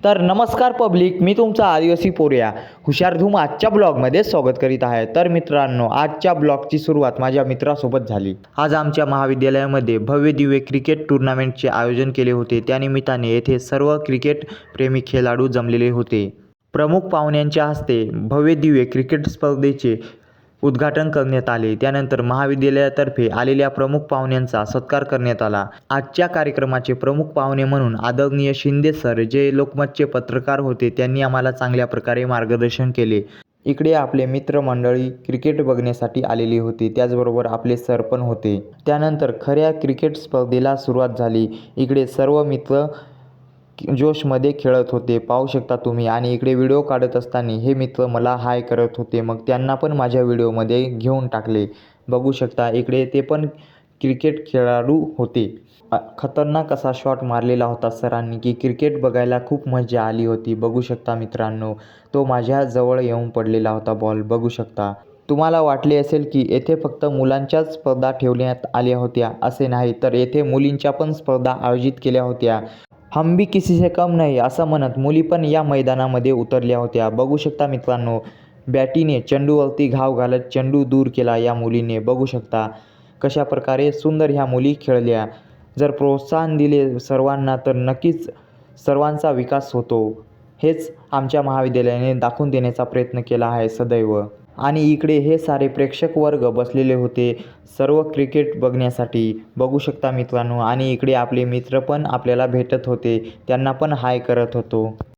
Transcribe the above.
तर नमस्कार पब्लिक, मी तुमचा आदिवासी पोर्या हुशारधूम आजच्या ब्लॉगमध्ये स्वागत करीत आहे। तर मित्रांनो, आजच्या ब्लॉगची सुरुवात माझ्या मित्रासोबत झाली। आज आमच्या महाविद्यालयामध्ये भव्य दिव्य क्रिकेट टूर्नामेंटचे आयोजन केले होते। त्यानिमित्ताने येथे सर्व क्रिकेट प्रेमी खेळाडू जमलेले होते। प्रमुख पाहुण्यांच्या हस्ते भव्य दिव्य क्रिकेट स्पर्धेचे उद्घाटन करण्यात आले। त्यानंतर महाविद्यालयातर्फे आलेल्या प्रमुख पाहुण्यांचा सत्कार करण्यात आला। आजच्या कार्यक्रमाचे प्रमुख पाहुणे म्हणून आदरणीय शिंदे सर, जे लोकमतचे पत्रकार होते, त्यांनी आम्हाला चांगल्या प्रकारे मार्गदर्शन केले। इकडे आपले मित्रमंडळी क्रिकेट बघण्यासाठी आलेली होती, त्याचबरोबर आपले सर पण होते। त्यानंतर खऱ्या क्रिकेट स्पर्धेला सुरुवात झाली। इकडे सर्व मित्र जोशमध्ये खेळत होते, पाहू शकता तुम्ही। आणि इकडे व्हिडिओ काढत असताना हे मित्र मला हाय करत होते, मग त्यांना पण माझ्या व्हिडिओमध्ये घेऊन टाकले। बघू शकता इकडे ते पण क्रिकेट खेळाडू होते। खतरनाक असा शॉट मारलेला होता सरांनी की क्रिकेट बघायला खूप मजा आली होती। बघू शकता मित्रांनो, तो माझ्या जवळ येऊन पडलेला होता बॉल, बघू शकता। तुम्हाला वाटले असेल की येथे फक्त मुलांच्याच स्पर्धा ठेवण्यात आल्या होत्या, असे नाही, तर येथे मुलींच्या पण स्पर्धा आयोजित केल्या होत्या। हम भी किसी से कम नहीं असं म्हणत मुली पण या मैदानामध्ये उतरल्या होत्या। बघू शकता मित्रांनो, बॅटीने चेंडूवरती घाव घालत चेंडू दूर केला या मुलीने। बघू शकता कशा प्रकारे सुंदर ह्या मुली खेळल्या। जर प्रोत्साहन दिले सर्वांना तर नक्कीच सर्वांचा विकास होतो, हेच आमच्या महाविद्यालयाने दाखवून देण्याचा प्रयत्न केला आहे सदैव। आणि इकडे हे सारे प्रेक्षक वर्ग बसलेले होते सर्व क्रिकेट बघण्यासाठी, बघू शकता मित्रांनो। आणि इकडे आपले मित्र पण आपल्याला भेटत होते, त्यांना पण हाय करत होतो।